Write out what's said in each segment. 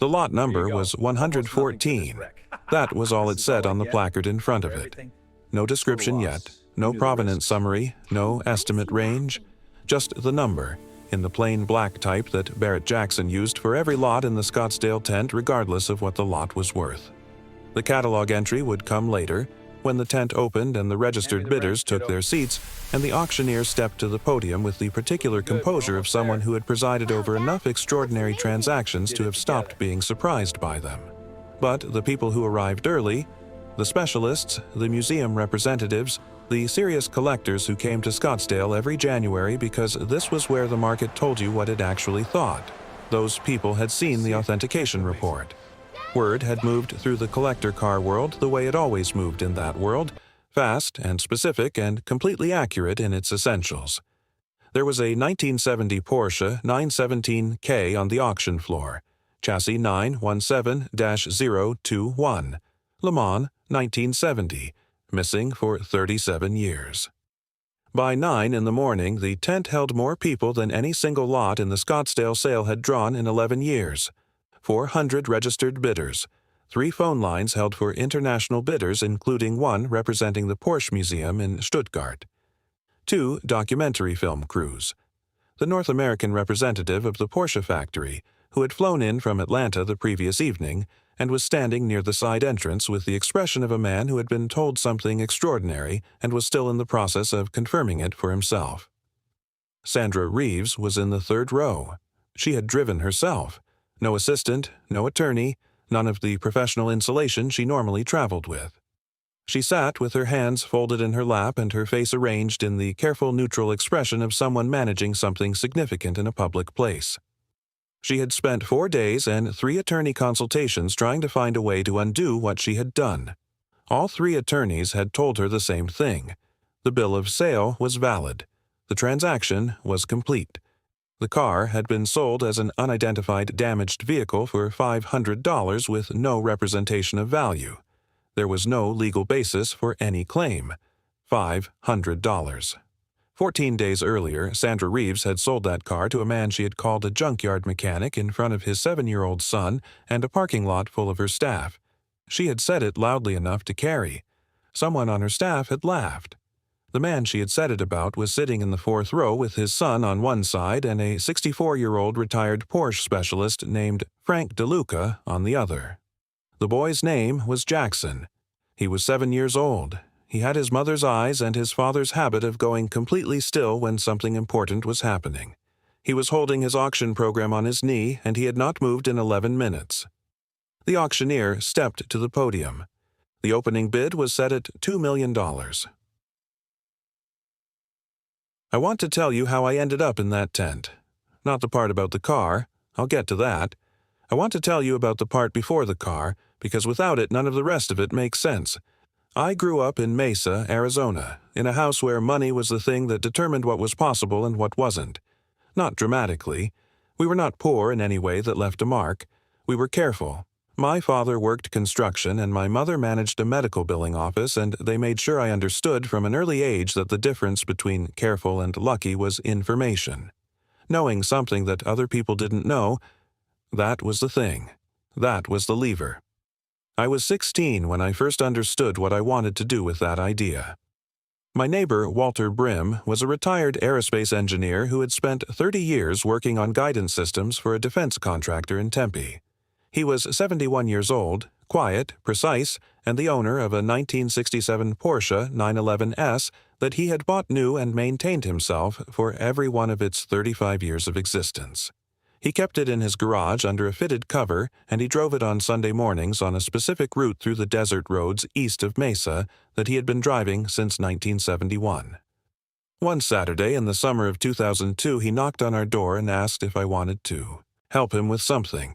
The lot number was 114. That was all it said on the placard in front of it. No description yet, no provenance summary, no estimate range, just the number, in the plain black type that Barrett Jackson used for every lot in the Scottsdale tent regardless of what the lot was worth. The catalog entry would come later, when the tent opened and the registered bidders took their seats, and the auctioneer stepped to the podium with the particular composure of someone who had presided over enough extraordinary transactions to have stopped being surprised by them. But the people who arrived early, the specialists, the museum representatives, the serious collectors who came to Scottsdale every January because this was where the market told you what it actually thought, those people had seen the authentication report. Word had moved through the collector car world the way it always moved in that world, fast and specific and completely accurate in its essentials. There was a 1970 Porsche 917K on the auction floor, chassis 917-021, Le Mans 1970, missing for 37 years. By 9 in the morning, the tent held more people than any single lot in the Scottsdale sale had drawn in 11 years. 400 registered bidders, 3 phone lines held for international bidders including one representing the Porsche Museum in Stuttgart, 2 documentary film crews, the North American representative of the Porsche factory, who had flown in from Atlanta the previous evening and was standing near the side entrance with the expression of a man who had been told something extraordinary and was still in the process of confirming it for himself. Sandra Reeves was in the 3rd row. She had driven herself. No assistant, no attorney, none of the professional insulation she normally traveled with. She sat with her hands folded in her lap and her face arranged in the careful neutral expression of someone managing something significant in a public place. She had spent 4 days and 3 attorney consultations trying to find a way to undo what she had done. All 3 attorneys had told her the same thing. The bill of sale was valid. The transaction was complete. The car had been sold as an unidentified damaged vehicle for $500 with no representation of value. There was no legal basis for any claim. $500. 14 days earlier, Sandra Reeves had sold that car to a man she had called a junkyard mechanic in front of his 7-year-old son and a parking lot full of her staff. She had said it loudly enough to carry. Someone on her staff had laughed. The man she had said it about was sitting in the 4th row with his son on one side and a 64-year-old retired Porsche specialist named Frank DeLuca on the other. The boy's name was Jackson. He was 7 years old. He had his mother's eyes and his father's habit of going completely still when something important was happening. He was holding his auction program on his knee, and he had not moved in 11 minutes. The auctioneer stepped to the podium. The opening bid was set at $2 million. I want to tell you how I ended up in that tent. Not the part about the car. I'll get to that. I want to tell you about the part before the car, because without it, none of the rest of it makes sense. I grew up in Mesa, Arizona, in a house where money was the thing that determined what was possible and what wasn't. Not dramatically. We were not poor in any way that left a mark. We were careful. My father worked construction and my mother managed a medical billing office, and they made sure I understood from an early age that the difference between careful and lucky was information. Knowing something that other people didn't know, that was the thing. That was the lever. I was 16 when I first understood what I wanted to do with that idea. My neighbor, Walter Brim, was a retired aerospace engineer who had spent 30 years working on guidance systems for a defense contractor in Tempe. He was 71 years old, quiet, precise, and the owner of a 1967 Porsche 911S that he had bought new and maintained himself for every one of its 35 years of existence. He kept it in his garage under a fitted cover, and he drove it on Sunday mornings on a specific route through the desert roads east of Mesa that he had been driving since 1971. One Saturday in the summer of 2002, he knocked on our door and asked if I wanted to help him with something.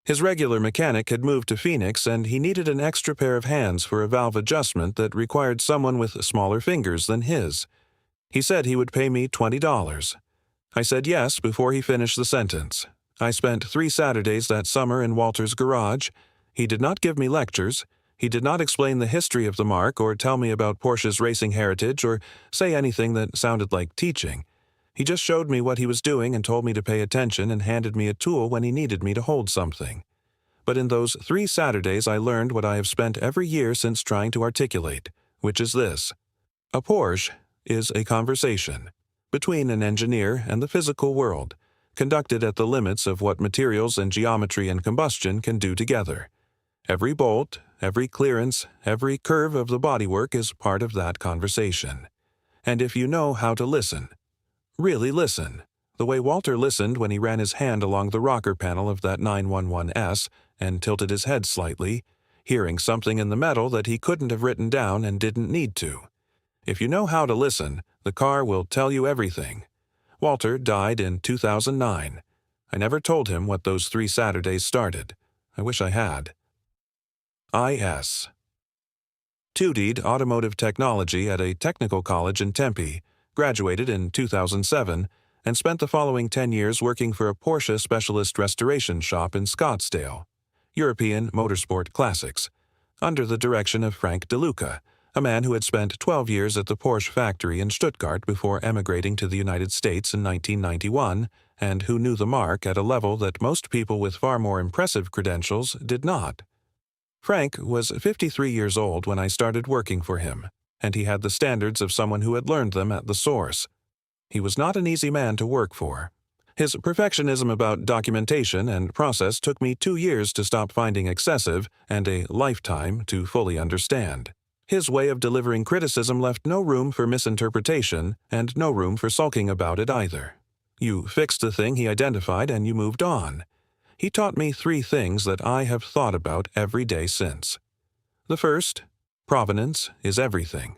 His regular mechanic had moved to Phoenix, and he needed an extra pair of hands for a valve adjustment that required someone with smaller fingers than his. He said he would pay me $20. I said yes before he finished the sentence. I spent 3 Saturdays that summer in Walter's garage. He did not give me lectures. He did not explain the history of the marque or tell me about Porsche's racing heritage or say anything that sounded like teaching. He just showed me what he was doing and told me to pay attention and handed me a tool when he needed me to hold something. But in those 3 Saturdays I learned what I have spent every year since trying to articulate, which is this. A Porsche is a conversation between an engineer and the physical world, conducted at the limits of what materials and geometry and combustion can do together. Every bolt, every clearance, every curve of the bodywork is part of that conversation. And if you know how to listen, really listen, the way Walter listened when he ran his hand along the rocker panel of that 911S and tilted his head slightly, hearing something in the metal that he couldn't have written down and didn't need to. If you know how to listen, the car will tell you everything. Walter died in 2009. I never told him what those 3 Saturdays started. I wish I had. I.S. Studied automotive technology at a technical college in Tempe, graduated in 2007, and spent the following 10 years working for a Porsche specialist restoration shop in Scottsdale, European Motorsport Classics, under the direction of Frank DeLuca, a man who had spent 12 years at the Porsche factory in Stuttgart before emigrating to the United States in 1991, and who knew the mark at a level that most people with far more impressive credentials did not. Frank was 53 years old when I started working for him, and he had the standards of someone who had learned them at the source. He was not an easy man to work for. His perfectionism about documentation and process took me 2 years to stop finding excessive and a lifetime to fully understand. His way of delivering criticism left no room for misinterpretation and no room for sulking about it either. You fixed the thing he identified and you moved on. He taught me 3 things that I have thought about every day since. The first, provenance is everything.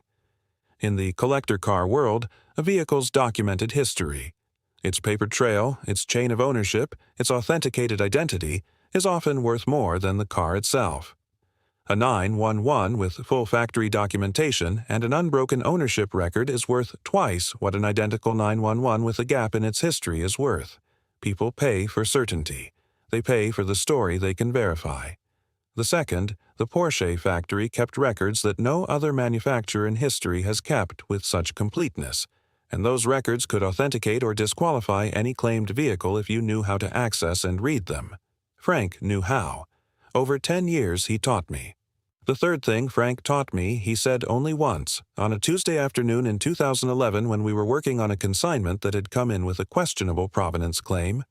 In the collector car world, a vehicle's documented history, its paper trail, its chain of ownership, its authenticated identity, is often worth more than the car itself. A 911 with full factory documentation and an unbroken ownership record is worth twice what an identical 911 with a gap in its history is worth. People pay for certainty. They pay for the story they can verify. The second, the Porsche factory kept records that no other manufacturer in history has kept with such completeness, and those records could authenticate or disqualify any claimed vehicle if you knew how to access and read them. Frank knew how. Over 10 years he taught me. The third thing Frank taught me he said only once, on a Tuesday afternoon in 2011 when we were working on a consignment that had come in with a questionable provenance claim.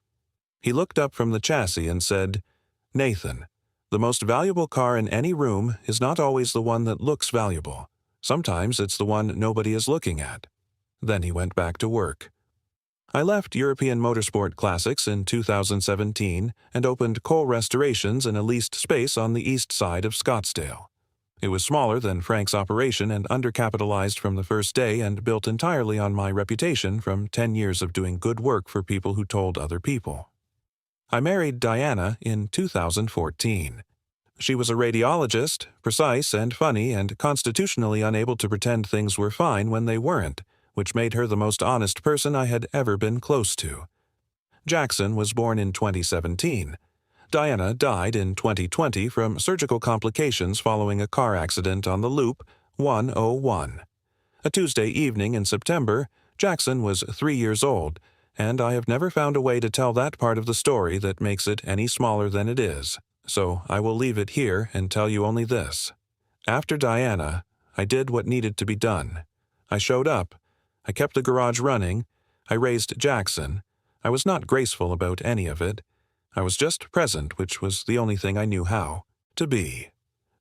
He looked up from the chassis and said, "Nathan, the most valuable car in any room is not always the one that looks valuable. Sometimes it's the one nobody is looking at." Then he went back to work. I left European Motorsport Classics in 2017 and opened Cole Restorations in a leased space on the east side of Scottsdale. It was smaller than Frank's operation and undercapitalized from the first day and built entirely on my reputation from 10 years of doing good work for people who told other people. I married Diana in 2014. She was a radiologist, precise and funny and constitutionally unable to pretend things were fine when they weren't, which made her the most honest person I had ever been close to. Jackson was born in 2017. Diana died in 2020 from surgical complications following a car accident on the Loop 101. A Tuesday evening in September, Jackson was 3 years old, and I have never found a way to tell that part of the story that makes it any smaller than it is, so I will leave it here and tell you only this. After Diana, I did what needed to be done. I showed up. I kept the garage running. I raised Jackson. I was not graceful about any of it. I was just present, which was the only thing I knew how to be.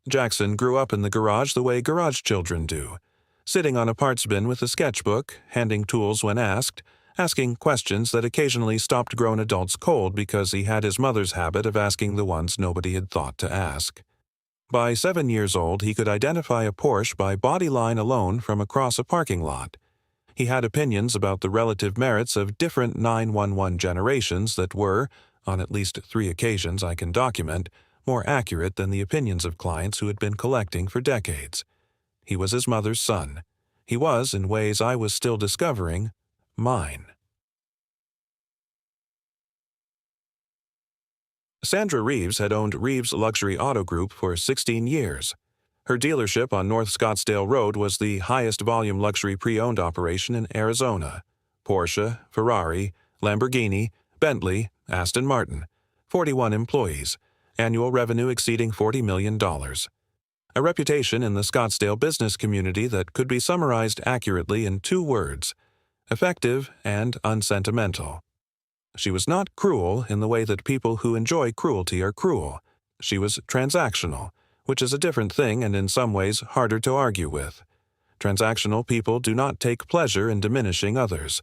Jackson grew up in the garage the way garage children do, sitting on a parts bin with a sketchbook, handing tools when asked, asking questions that occasionally stopped grown adults cold because he had his mother's habit of asking the ones nobody had thought to ask. By 7 years old, he could identify a Porsche by body line alone from across a parking lot. He had opinions about the relative merits of different 911 generations that were, on at least 3 occasions I can document, more accurate than the opinions of clients who had been collecting for decades. He was his mother's son. He was, in ways I was still discovering, mine. Sandra Reeves had owned Reeves Luxury Auto Group for 16 years. Her dealership on North Scottsdale Road was the highest volume luxury pre-owned operation in Arizona. Porsche, Ferrari, Lamborghini, Bentley, Aston Martin, 41 employees, annual revenue exceeding $40 million. A reputation in the Scottsdale business community that could be summarized accurately in 2 words: effective and unsentimental. She was not cruel in the way that people who enjoy cruelty are cruel. She was transactional, which is a different thing and in some ways harder to argue with. Transactional people do not take pleasure in diminishing others.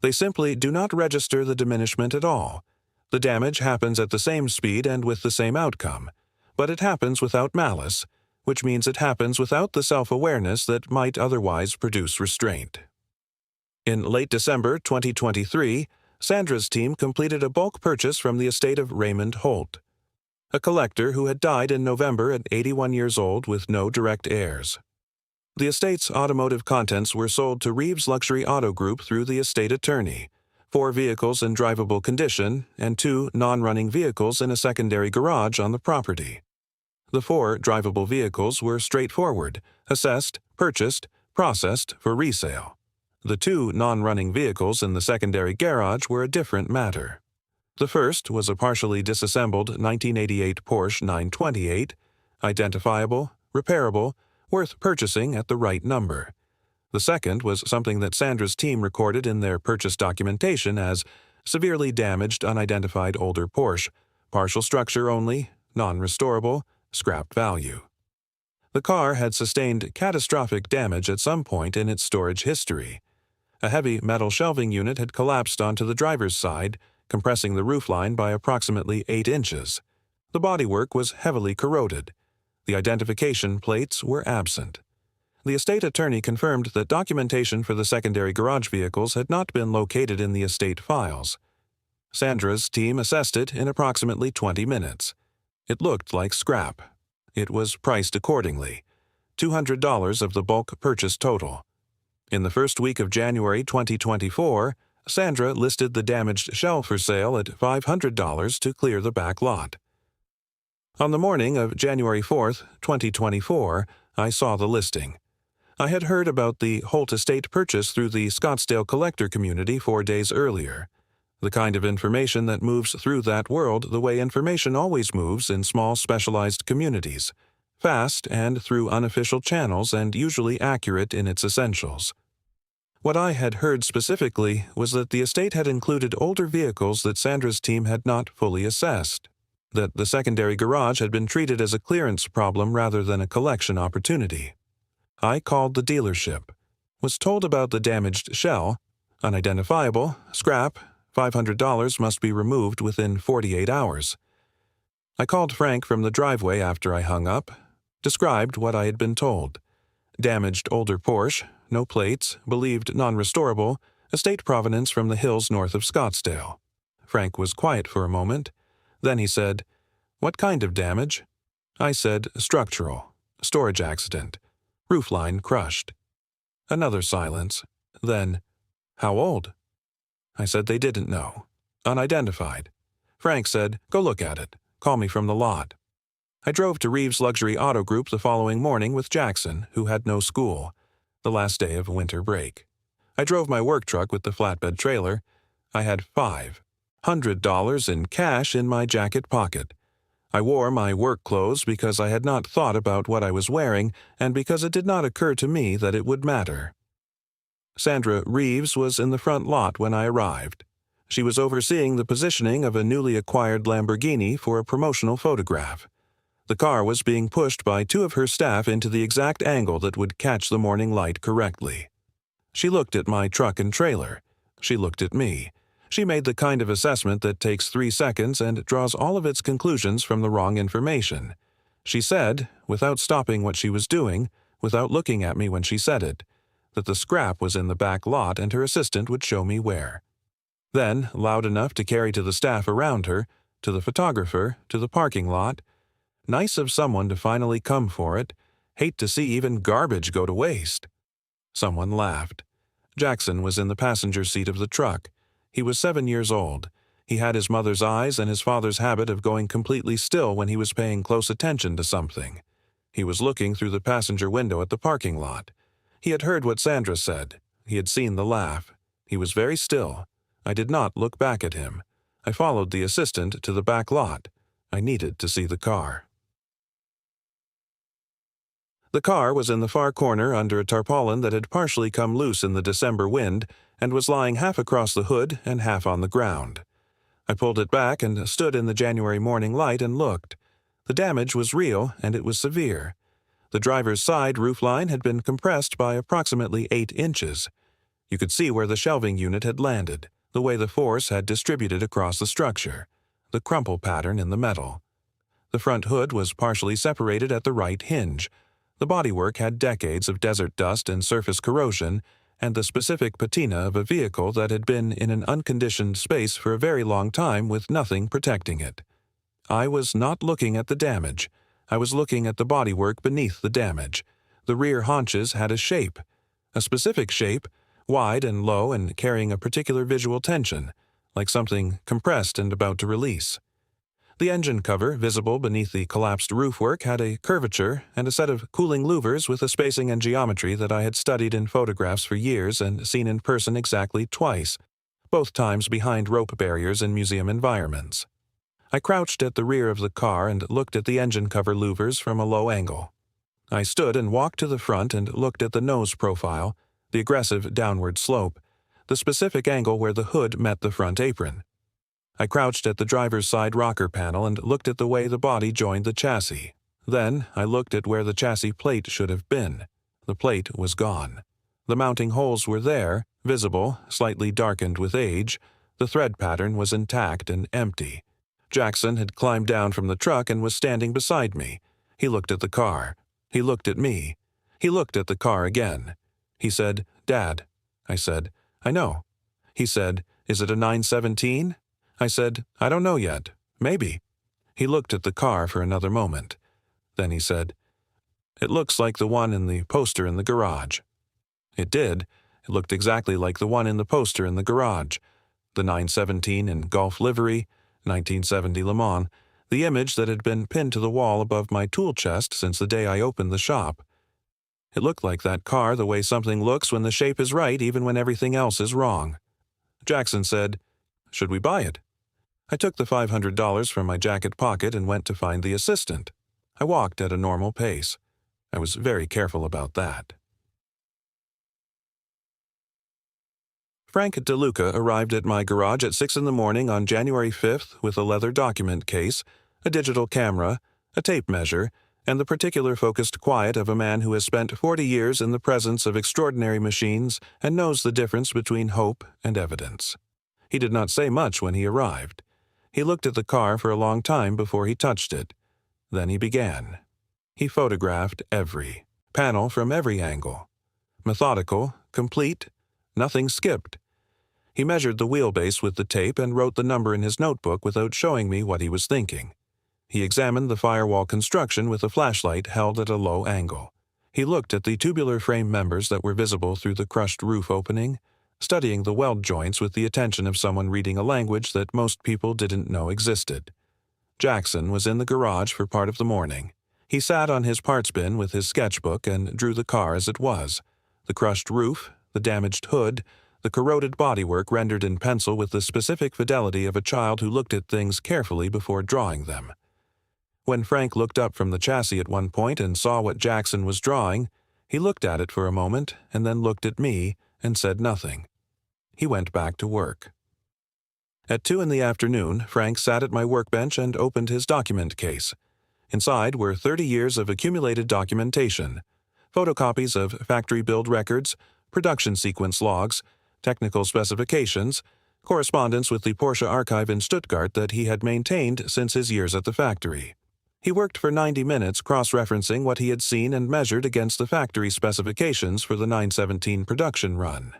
They simply do not register the diminishment at all. The damage happens at the same speed and with the same outcome, but it happens without malice, which means it happens without the self-awareness that might otherwise produce restraint. In late December 2023, Sandra's team completed a bulk purchase from the estate of Raymond Holt, a collector who had died in November at 81 years old with no direct heirs. The estate's automotive contents were sold to Reeves Luxury Auto Group through the estate attorney, 4 vehicles in drivable condition and 2 non-running vehicles in a secondary garage on the property. The 4 drivable vehicles were straightforward, assessed, purchased, processed for resale. The 2 non-running vehicles in the secondary garage were a different matter. The first was a partially disassembled 1988 Porsche 928, identifiable, repairable, worth purchasing at the right number. The second was something that Sandra's team recorded in their purchase documentation as severely damaged unidentified older Porsche, partial structure only, non-restorable, scrap value. The car had sustained catastrophic damage at some point in its storage history. A heavy metal shelving unit had collapsed onto the driver's side, compressing the roofline by approximately 8 inches. The bodywork was heavily corroded. The identification plates were absent. The estate attorney confirmed that documentation for the secondary garage vehicles had not been located in the estate files. Sandra's team assessed it in approximately 20 minutes. It looked like scrap. It was priced accordingly, $200 of the bulk purchase total. In the first week of January 2024, Sandra listed the damaged shell for sale at $500 to clear the back lot. On the morning of January 4, 2024, I saw the listing. I had heard about the Holt estate purchase through the Scottsdale collector community 4 days earlier. The kind of information that moves through that world the way information always moves in small specialized communities, fast and through unofficial channels and usually accurate in its essentials. What I had heard specifically was that the estate had included older vehicles that Sandra's team had not fully assessed, that the secondary garage had been treated as a clearance problem rather than a collection opportunity. I called the dealership, was told about the damaged shell, unidentifiable, scrap, $500 must be removed within 48 hours. I called Frank from the driveway after I hung up, described what I had been told. Damaged older Porsche, no plates, believed non-restorable, estate provenance from the hills north of Scottsdale. Frank was quiet for a moment. Then he said, "What kind of damage?" I said, "Structural. Storage accident. Roofline crushed." Another silence. Then, "How old?" I said they didn't know. Unidentified. Frank said, "Go look at it. Call me from the lot." I drove to Reeves Luxury Auto Group the following morning with Jackson, who had no school, the last day of winter break. I drove my work truck with the flatbed trailer. I had $500 in cash in my jacket pocket. I wore my work clothes because I had not thought about what I was wearing and because it did not occur to me that it would matter. Sandra Reeves was in the front lot when I arrived. She was overseeing the positioning of a newly acquired Lamborghini for a promotional photograph. The car was being pushed by 2 of her staff into the exact angle that would catch the morning light correctly. She looked at my truck and trailer. She looked at me. She made the kind of assessment that takes 3 seconds and draws all of its conclusions from the wrong information. She said, without stopping what she was doing, without looking at me when she said it, that the scrap was in the back lot and her assistant would show me where. Then, loud enough to carry to the staff around her, to the photographer, to the parking lot, "Nice of someone to finally come for it. Hate to see even garbage go to waste." Someone laughed. Jackson was in the passenger seat of the truck. He was 7 years old. He had his mother's eyes and his father's habit of going completely still when he was paying close attention to something. He was looking through the passenger window at the parking lot. He had heard what Sandra said. He had seen the laugh. He was very still. I did not look back at him. I followed the assistant to the back lot. I needed to see the car. The car was in the far corner under a tarpaulin that had partially come loose in the December wind and was lying half across the hood and half on the ground. I pulled it back and stood in the January morning light and looked. The damage was real, and it was severe. The driver's side roofline had been compressed by approximately 8 inches. You could see where the shelving unit had landed, the way the force had distributed across the structure, the crumple pattern in the metal. The front hood was partially separated at the right hinge. The bodywork had decades of desert dust and surface corrosion, and the specific patina of a vehicle that had been in an unconditioned space for a very long time with nothing protecting it. I was not looking at the damage. I was looking at the bodywork beneath the damage. The rear haunches had a shape, a specific shape, wide and low and carrying a particular visual tension, like something compressed and about to release. The engine cover, visible beneath the collapsed roofwork, had a curvature and a set of cooling louvers with a spacing and geometry that I had studied in photographs for years and seen in person exactly twice, both times behind rope barriers in museum environments. I crouched at the rear of the car and looked at the engine cover louvers from a low angle. I stood and walked to the front and looked at the nose profile, the aggressive downward slope, the specific angle where the hood met the front apron. I crouched at the driver's side rocker panel and looked at the way the body joined the chassis. Then I looked at where the chassis plate should have been. The plate was gone. The mounting holes were there, visible, slightly darkened with age. The thread pattern was intact and empty. Jackson had climbed down from the truck and was standing beside me. He looked at the car. He looked at me. He looked at the car again. He said, "Dad." I said, "I know." He said, "Is it a 917? I said, "I don't know yet. Maybe." He looked at the car for another moment. Then he said, "It looks like the one in the poster in the garage." It did. It looked exactly like the one in the poster in the garage. The 917 in Gulf livery, 1970 Le Mans, the image that had been pinned to the wall above my tool chest since the day I opened the shop. It looked like that car the way something looks when the shape is right even when everything else is wrong. Jackson said, "Should we buy it?" I took the $500 from my jacket pocket and went to find the assistant. I walked at a normal pace. I was very careful about that. Frank DeLuca arrived at my garage at 6 in the morning on January 5th with a leather document case, a digital camera, a tape measure, and the particular focused quiet of a man who has spent 40 years in the presence of extraordinary machines and knows the difference between hope and evidence. He did not say much when he arrived. He looked at the car for a long time before he touched it. Then he began. He photographed every panel from every angle. Methodical, complete, nothing skipped. He measured the wheelbase with the tape and wrote the number in his notebook without showing me what he was thinking. He examined the firewall construction with a flashlight held at a low angle. He looked at the tubular frame members that were visible through the crushed roof opening, studying the weld joints with the attention of someone reading a language that most people didn't know existed. Jackson was in the garage for part of the morning. He sat on his parts bin with his sketchbook and drew the car as it was. The crushed roof, the damaged hood, the corroded bodywork rendered in pencil with the specific fidelity of a child who looked at things carefully before drawing them. When Frank looked up from the chassis at one point and saw what Jackson was drawing, he looked at it for a moment and then looked at me and said nothing. He went back to work. At 2 in the afternoon, Frank sat at my workbench and opened his document case. Inside were 30 years of accumulated documentation, photocopies of factory-build records, production sequence logs, technical specifications, correspondence with the Porsche archive in Stuttgart that he had maintained since his years at the factory. He worked for 90 minutes cross-referencing what he had seen and measured against the factory specifications for the 917 production run.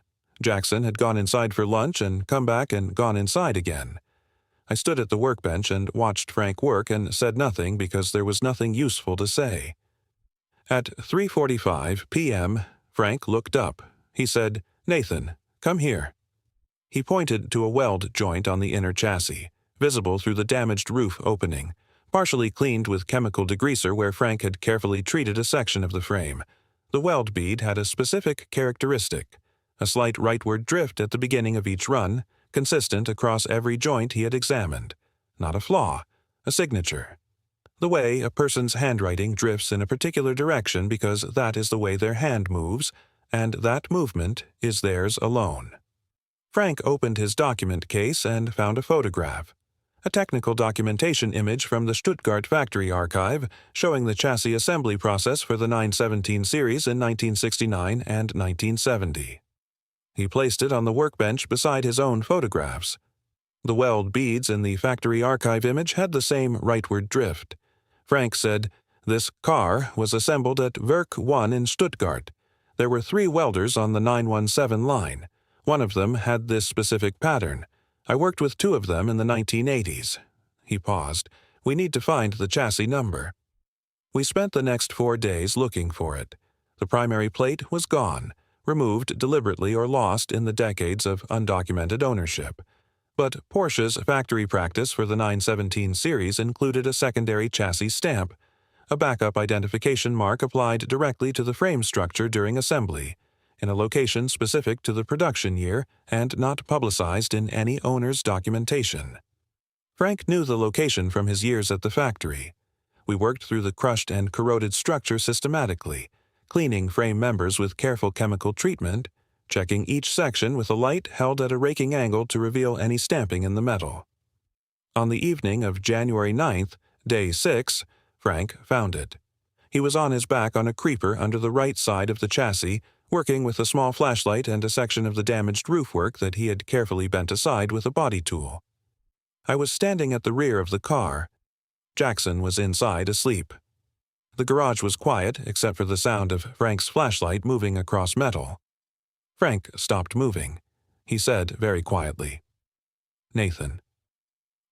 Jackson had gone inside for lunch and come back and gone inside again. I stood at the workbench and watched Frank work and said nothing because there was nothing useful to say. At 3:45 p.m., Frank looked up. He said, "Nathan, come here." He pointed to a weld joint on the inner chassis, visible through the damaged roof opening, partially cleaned with chemical degreaser where Frank had carefully treated a section of the frame. The weld bead had a specific characteristic, a slight rightward drift at the beginning of each run, consistent across every joint he had examined. Not a flaw, A signature. The way a person's handwriting drifts in a particular direction because that is the way their hand moves, and that movement is theirs alone. Frank opened his document case and found a photograph. A technical documentation image from the Stuttgart factory archive showing the chassis assembly process for the 917 series in 1969 and 1970. He placed it on the workbench beside his own photographs. The weld beads in the factory archive image had the same rightward drift. Frank said, "This car was assembled at Werk 1 in Stuttgart. There were 3 welders on the 917 line. One of them had this specific pattern. I worked with 2 of them in the 1980s. He paused. "We need to find the chassis number." We spent the next 4 days looking for it. The primary plate was gone, removed deliberately or lost in the decades of undocumented ownership. But Porsche's factory practice for the 917 series included a secondary chassis stamp, a backup identification mark applied directly to the frame structure during assembly, in a location specific to the production year and not publicized in any owner's documentation. Frank knew the location from his years at the factory. We worked through the crushed and corroded structure systematically, cleaning frame members with careful chemical treatment, checking each section with a light held at a raking angle to reveal any stamping in the metal. On the evening of January 9th, day 6, Frank found it. He was on his back on a creeper under the right side of the chassis, working with a small flashlight and a section of the damaged roofwork that he had carefully bent aside with a body tool. I was standing at the rear of the car. Jackson was inside asleep. The garage was quiet except for the sound of Frank's flashlight moving across metal. Frank stopped moving. He said very quietly, "Nathan."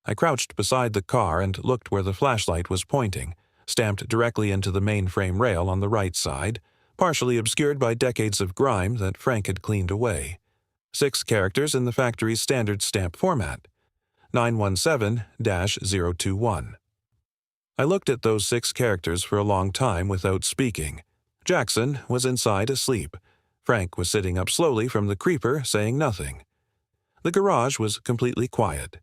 I crouched beside the car and looked where the flashlight was pointing, stamped directly into the mainframe rail on the right side, partially obscured by decades of grime that Frank had cleaned away. 6 characters in the factory's standard stamp format, 917-021. I looked at those 6 characters for a long time without speaking. Jackson was inside asleep. Frank was sitting up slowly from the creeper, saying nothing. The garage was completely quiet.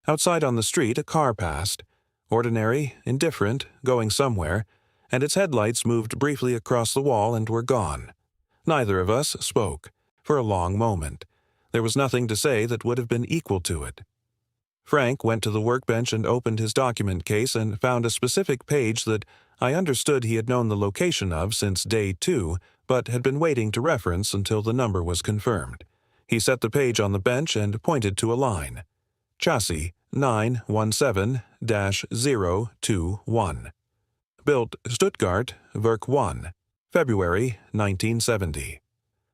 Outside on the street, a car passed. Ordinary, indifferent, going somewhere, and its headlights moved briefly across the wall and were gone. Neither of us spoke, for a long moment. There was nothing to say that would have been equal to it. Frank went to the workbench and opened his document case and found a specific page that I understood he had known the location of since day 2, but had been waiting to reference until the number was confirmed. He set the page on the bench and pointed to a line. Chassis 917-021. Built Stuttgart, Werk 1, February 1970.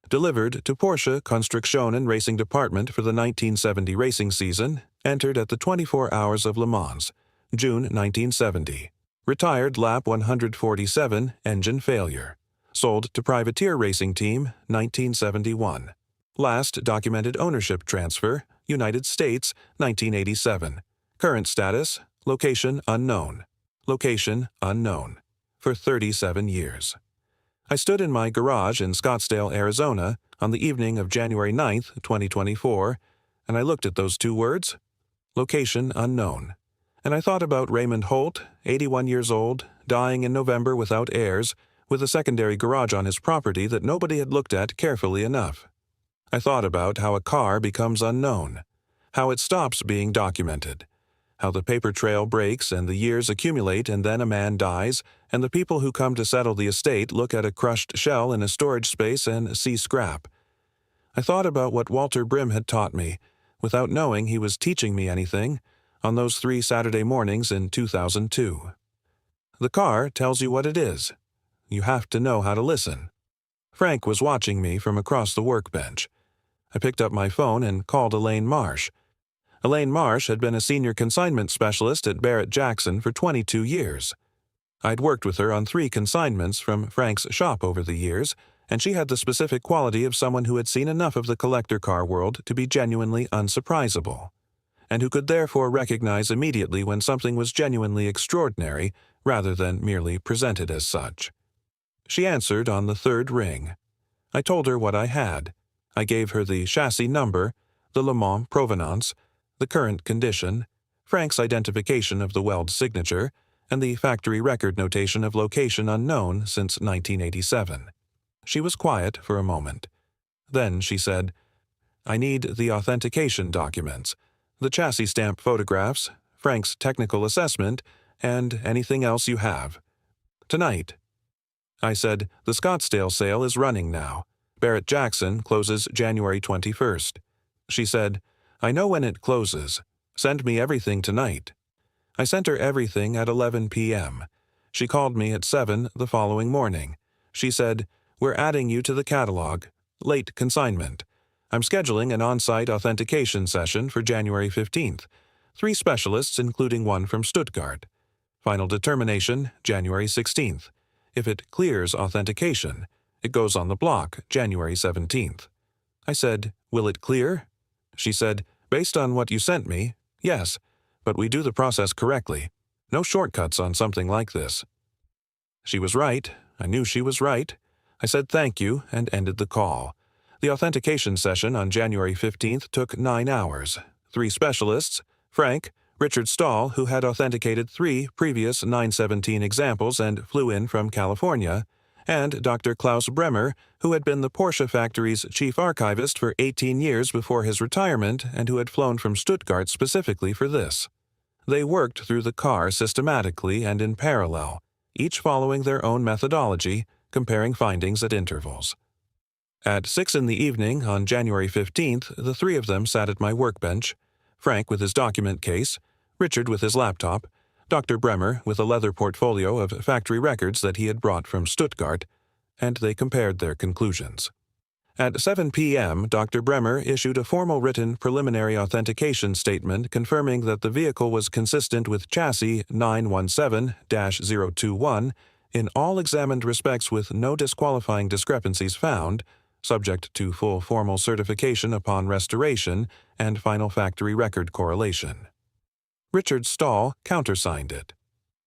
Delivered to Porsche Construction Racing Department for the 1970 racing season, entered at the 24 Hours of Le Mans, June 1970. Retired lap 147, engine failure. Sold to Privateer Racing Team, 1971. Last documented ownership transfer, United States, 1987. Current status, location unknown. Location unknown. For 37 years. I stood in my garage in Scottsdale, Arizona, on the evening of January 9th, 2024, and I looked at those 2 words, location unknown. And I thought about Raymond Holt, 81 years old, dying in November without heirs, with a secondary garage on his property that nobody had looked at carefully enough. I thought about how a car becomes unknown, how it stops being documented, how the paper trail breaks and the years accumulate and then a man dies, and the people who come to settle the estate look at a crushed shell in a storage space and see scrap. I thought about what Walter Brim had taught me, without knowing he was teaching me anything, on those 3 Saturday mornings in 2002. The car tells you what it is. You have to know how to listen. Frank was watching me from across the workbench. I picked up my phone and called Elaine Marsh. Elaine Marsh had been a senior consignment specialist at Barrett-Jackson for 22 years. I'd worked with her on 3 consignments from Frank's shop over the years, and she had the specific quality of someone who had seen enough of the collector car world to be genuinely unsurprisable, and who could therefore recognize immediately when something was genuinely extraordinary rather than merely presented as such. She answered on the 3rd ring. I told her what I had. I gave her the chassis number, the Le Mans provenance, the current condition, Frank's identification of the weld signature, and the factory record notation of location unknown since 1987. She was quiet for a moment. Then she said, "I need the authentication documents, the chassis stamp photographs, Frank's technical assessment, and anything else you have. Tonight." I said, "The Scottsdale sale is running now. Barrett-Jackson closes January 21st. She said, "I know when it closes. Send me everything tonight." I sent her everything at 11 p.m. She called me at 7 the following morning. She said, "We're adding you to the catalog. Late consignment. I'm scheduling an on-site authentication session for January 15th. 3 specialists including one from Stuttgart. Final determination, January 16th. If it clears authentication, it goes on the block January 17th. I said, "Will it clear?" She said, "Based on what you sent me, yes, but we do the process correctly. No shortcuts on something like this." She was right. I knew she was right. I said thank you and ended the call. The authentication session on January 15th took 9 hours. 3 specialists, Frank, Richard Stahl, who had authenticated 3 previous 917 examples and flew in from California, and Dr. Klaus Bremer, who had been the Porsche factory's chief archivist for 18 years before his retirement and who had flown from Stuttgart specifically for this. They worked through the car systematically and in parallel, each following their own methodology, comparing findings at intervals. At 6 in the evening on January 15th, the 3 of them sat at my workbench, Frank with his document case, Richard with his laptop, Dr. Bremer with a leather portfolio of factory records that he had brought from Stuttgart, and they compared their conclusions. At 7 p.m., Dr. Bremer issued a formal written preliminary authentication statement confirming that the vehicle was consistent with chassis 917-021 in all examined respects with no disqualifying discrepancies found, subject to full formal certification upon restoration and final factory record correlation. Richard Stahl countersigned it.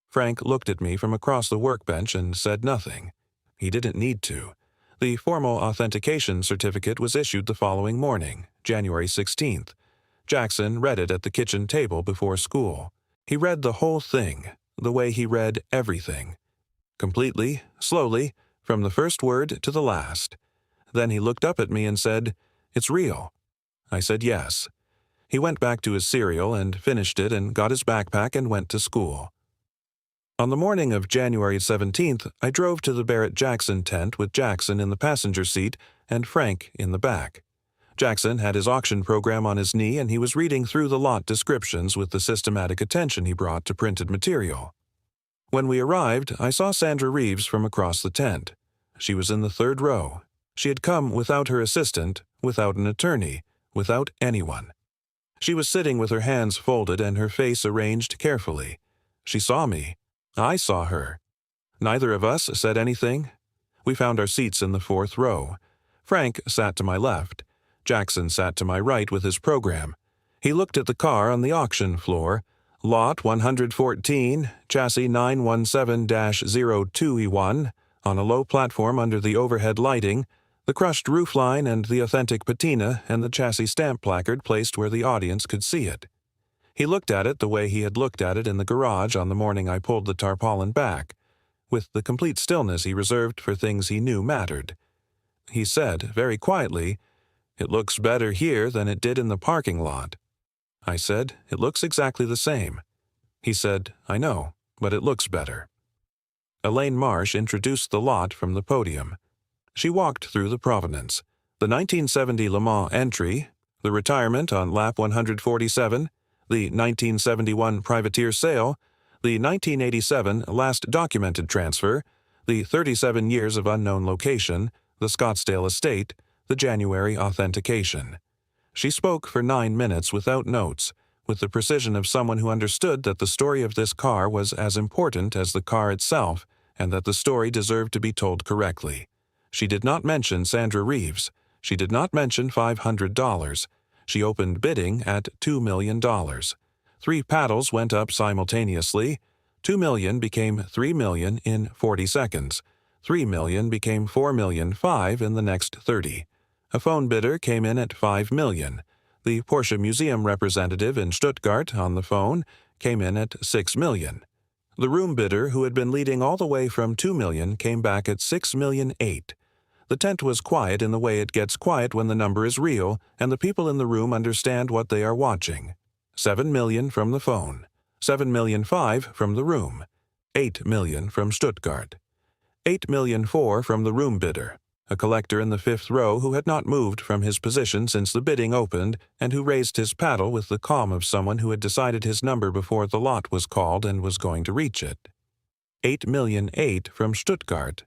Frank looked at me from across the workbench and said nothing. He didn't need to. The formal authentication certificate was issued the following morning, January 16th. Jackson read it at the kitchen table before school. He read the whole thing, the way he read everything. Completely, slowly, from the first word to the last. Then he looked up at me and said, "It's real." I said yes. He went back to his cereal and finished it and got his backpack and went to school. On the morning of January 17th, I drove to the Barrett-Jackson tent with Jackson in the passenger seat and Frank in the back. Jackson had his auction program on his knee and he was reading through the lot descriptions with the systematic attention he brought to printed material. When we arrived, I saw Sandra Reeves from across the tent. She was in the 3rd row. She had come without her assistant, without an attorney, without anyone. She was sitting with her hands folded and her face arranged carefully. She saw me. I saw her. Neither of us said anything. We found our seats in the 4th row. Frank sat to my left. Jackson sat to my right with his program. He looked at the car on the auction floor. Lot 114, chassis 917-02E1, on a low platform under the overhead lighting, the crushed roofline and the authentic patina and the chassis stamp placard placed where the audience could see it. He looked at it the way he had looked at it in the garage on the morning I pulled the tarpaulin back, with the complete stillness he reserved for things he knew mattered. He said, very quietly, "It looks better here than it did in the parking lot." I said, "It looks exactly the same." He said, "I know, but it looks better." Elaine Marsh introduced the lot from the podium. She walked through the provenance, the 1970 Le Mans entry, the retirement on lap 147, the 1971 privateer sale, the 1987 last documented transfer, the 37 years of unknown location, the Scottsdale estate, the January authentication. She spoke for 9 minutes without notes, with the precision of someone who understood that the story of this car was as important as the car itself and that the story deserved to be told correctly. She did not mention Sandra Reeves. She did not mention $500. She opened bidding at $2 million. 3 paddles went up simultaneously. $2 million became $3 million in 40 seconds. $3 million became $4.5 million in the next 30. A phone bidder came in at $5 million. The Porsche Museum representative in Stuttgart on the phone came in at $6 million. The room bidder, who had been leading all the way from $2 million, came back at $6.8 million. The tent was quiet in the way it gets quiet when the number is real and the people in the room understand what they are watching. $7 million from the phone, $7.5 million from the room, $8 million from Stuttgart, $8.4 million from the room bidder, a collector in the fifth row who had not moved from his position since the bidding opened and who raised his paddle with the calm of someone who had decided his number before the lot was called and was going to reach it. $8.8 million from Stuttgart,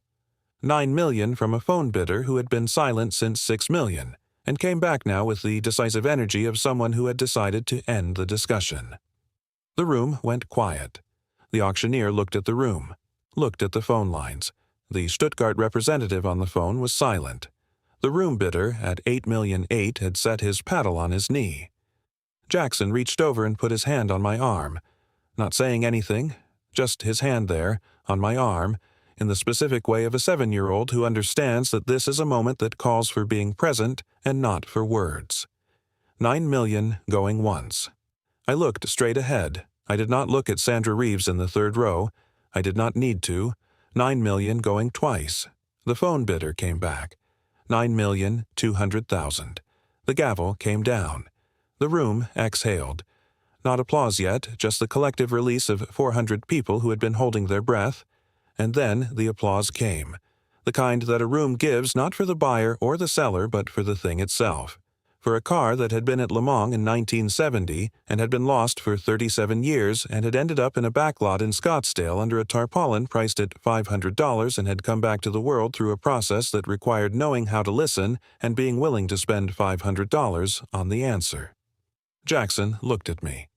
$9 million from a phone bidder who had been silent since $6 million and came back now with the decisive energy of someone who had decided to end the discussion. The room went quiet. The auctioneer looked at the room, looked at the phone lines. The Stuttgart representative on the phone was silent. The room bidder at $8.8 million had set his paddle on his knee. Jackson reached over and put his hand on my arm, not saying anything, just his hand there, on my arm, in the specific way of a 7-year-old who understands that this is a moment that calls for being present and not for words. $9 million going once. I looked straight ahead. I did not look at Sandra Reeves in the third row. I did not need to. $9 million going twice. The phone bidder came back. $9,200,000. The gavel came down. The room exhaled. Not applause yet, just the collective release of 400 people who had been holding their breath. And then the applause came, the kind that a room gives not for the buyer or the seller but for the thing itself. For a car that had been at Le Mans in 1970 and had been lost for 37 years and had ended up in a backlot in Scottsdale under a tarpaulin priced at $500 and had come back to the world through a process that required knowing how to listen and being willing to spend $500 on the answer. Jackson looked at me.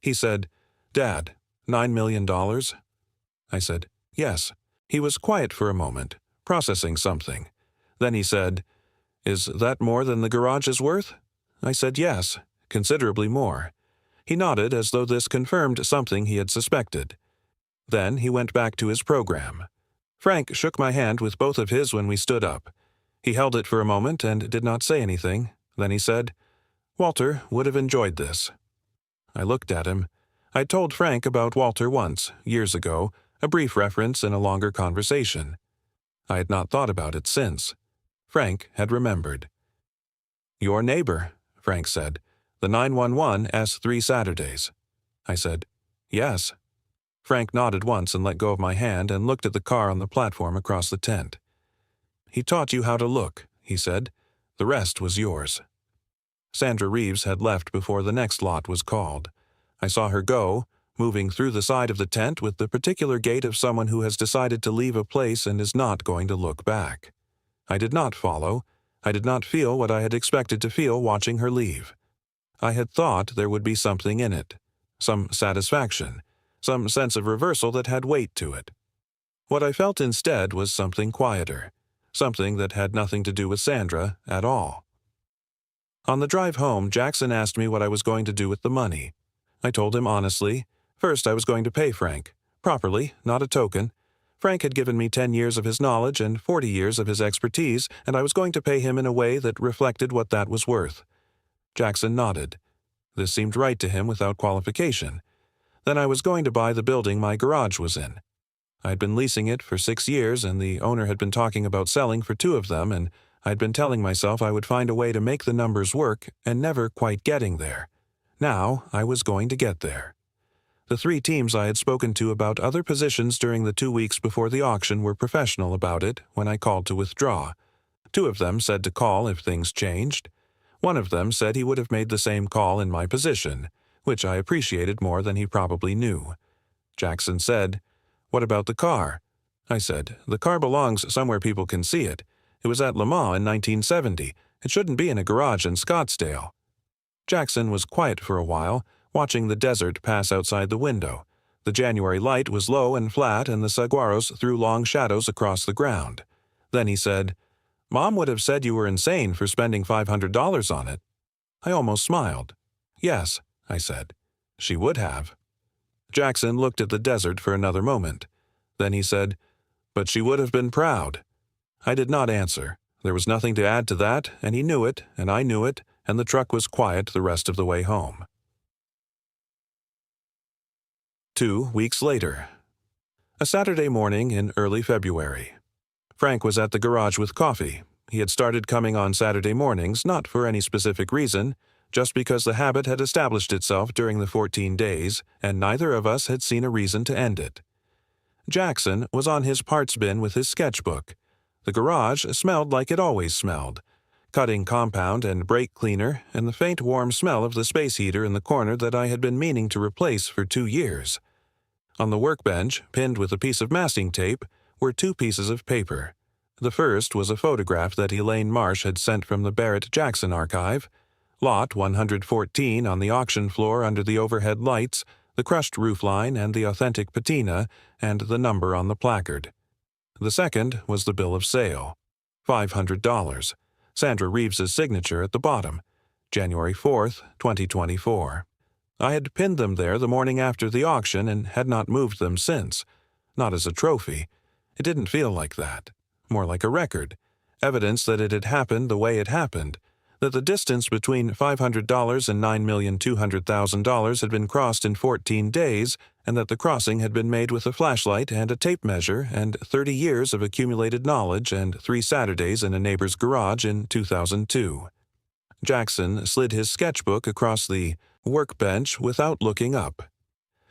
He said, "Dad, $9 million?" I said, "Yes." He was quiet for a moment, processing something. Then he said, "Is that more than the garage is worth?" I said yes, considerably more. He nodded as though this confirmed something he had suspected. Then he went back to his program. Frank shook my hand with both of his when we stood up. He held it for a moment and did not say anything. Then he said, "Walter would have enjoyed this." I looked at him. I'd told Frank about Walter once, years ago, a brief reference in a longer conversation. I had not thought about it since. Frank had remembered. "Your neighbor," Frank said. "The 911 S3 Saturdays." I said, "Yes." Frank nodded once and let go of my hand and looked at the car on the platform across the tent. "He taught you how to look," he said. "The rest was yours." Sandra Reeves had left before the next lot was called. I saw her go, moving through the side of the tent with the particular gait of someone who has decided to leave a place and is not going to look back. I did not follow. I did not feel what I had expected to feel watching her leave. I had thought there would be something in it, some satisfaction, some sense of reversal that had weight to it. What I felt instead was something quieter, something that had nothing to do with Sandra at all. On the drive home, Jackson asked me what I was going to do with the money. I told him honestly. First, I was going to pay Frank, properly, not a token. Frank had given me 10 years of his knowledge and 40 years of his expertise, and I was going to pay him in a way that reflected what that was worth. Jackson nodded. This seemed right to him without qualification. Then I was going to buy the building my garage was in. I'd been leasing it for 6 years, and the owner had been talking about selling for 2 of them, and I'd been telling myself I would find a way to make the numbers work and never quite getting there. Now I was going to get there. The 3 teams I had spoken to about other positions during the 2 weeks before the auction were professional about it when I called to withdraw. 2 of them said to call if things changed. One of them said he would have made the same call in my position, which I appreciated more than he probably knew. Jackson said, "What about the car?" I said, "The car belongs somewhere people can see it. It was at Le Mans in 1970. It shouldn't be in a garage in Scottsdale." Jackson was quiet for a while, watching the desert pass outside the window. The January light was low and flat, and the saguaros threw long shadows across the ground. Then he said, "Mom would have said you were insane for spending $500 on it." I almost smiled. "Yes," I said. "She would have." Jackson looked at the desert for another moment. Then he said, "But she would have been proud." I did not answer. There was nothing to add to that, and he knew it, and I knew it, and the truck was quiet the rest of the way home. 2 weeks later. A Saturday morning in early February. Frank was at the garage with coffee. He had started coming on Saturday mornings, not for any specific reason, just because the habit had established itself during the 14 days, and neither of us had seen a reason to end it. Jackson was on his parts bin with his sketchbook. The garage smelled like it always smelled. Cutting compound and brake cleaner, and the faint warm smell of the space heater in the corner that I had been meaning to replace for 2 years. On the workbench, pinned with a piece of masking tape, were 2 pieces of paper. The first was a photograph that Elaine Marsh had sent from the Barrett-Jackson archive. Lot 114 on the auction floor under the overhead lights, the crushed roofline and the authentic patina, and the number on the placard. The second was the bill of sale. $500. Sandra Reeves' signature at the bottom. January 4th, 2024. I had pinned them there the morning after the auction and had not moved them since. Not as a trophy. It didn't feel like that. More like a record. Evidence that it had happened the way it happened. That the distance between $500 and $9,200,000 had been crossed in 14 days, and that the crossing had been made with a flashlight and a tape measure and 30 years of accumulated knowledge and 3 Saturdays in a neighbor's garage in 2002. Jackson slid his sketchbook across the workbench without looking up.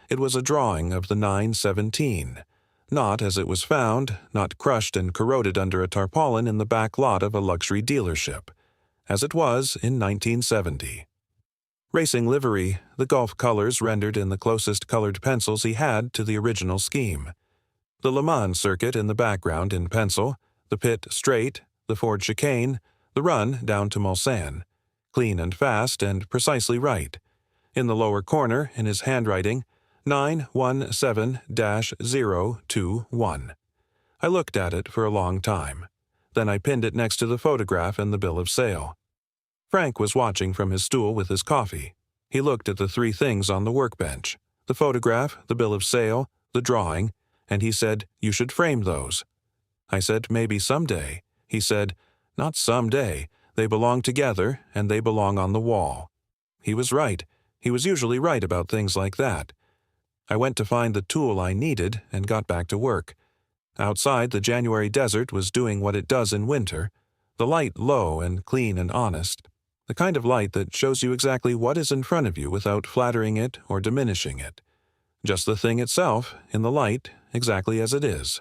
It was a drawing of the 917. Not as it was found, not crushed and corroded under a tarpaulin in the back lot of a luxury dealership. As it was in 1970. Racing livery, the Gulf colors rendered in the closest colored pencils he had to the original scheme. The Le Mans circuit in the background in pencil, the pit straight, the Ford chicane, the run down to Mulsanne. Clean and fast and precisely right. In the lower corner, in his handwriting, 917-021. I looked at it for a long time. Then I pinned it next to the photograph and the bill of sale. Frank was watching from his stool with his coffee. He looked at the 3 things on the workbench, the photograph, the bill of sale, the drawing, and he said, "You should frame those." I said, "Maybe someday." He said, "Not someday. They belong together, and they belong on the wall." He was right. He was usually right about things like that. I went to find the tool I needed and got back to work. Outside, the January desert was doing what it does in winter, the light low and clean and honest, the kind of light that shows you exactly what is in front of you without flattering it or diminishing it. Just the thing itself, in the light, exactly as it is.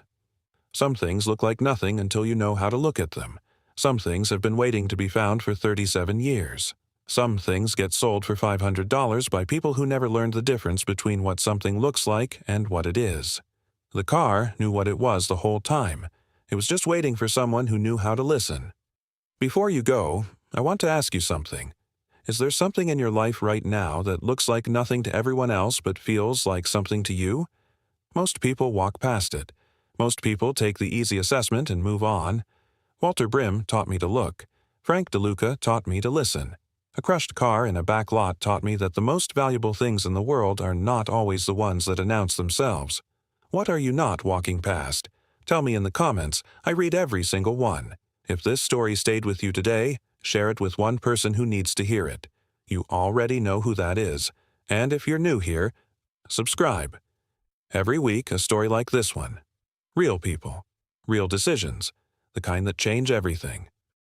Some things look like nothing until you know how to look at them. Some things have been waiting to be found for 37 years. Some things get sold for $500 by people who never learned the difference between what something looks like and what it is. The car knew what it was the whole time. It was just waiting for someone who knew how to listen. Before you go, I want to ask you something. Is there something in your life right now that looks like nothing to everyone else but feels like something to you? Most people walk past it. Most people take the easy assessment and move on. Walter Brim taught me to look. Frank DeLuca taught me to listen. A crushed car in a back lot taught me that the most valuable things in the world are not always the ones that announce themselves. What are you not walking past? Tell me in the comments. I read every single one. If this story stayed with you today, share it with one person who needs to hear it. You already know who that is. And if you're new here, subscribe. Every week, a story like this one. Real people. Real decisions. The kind that change everything.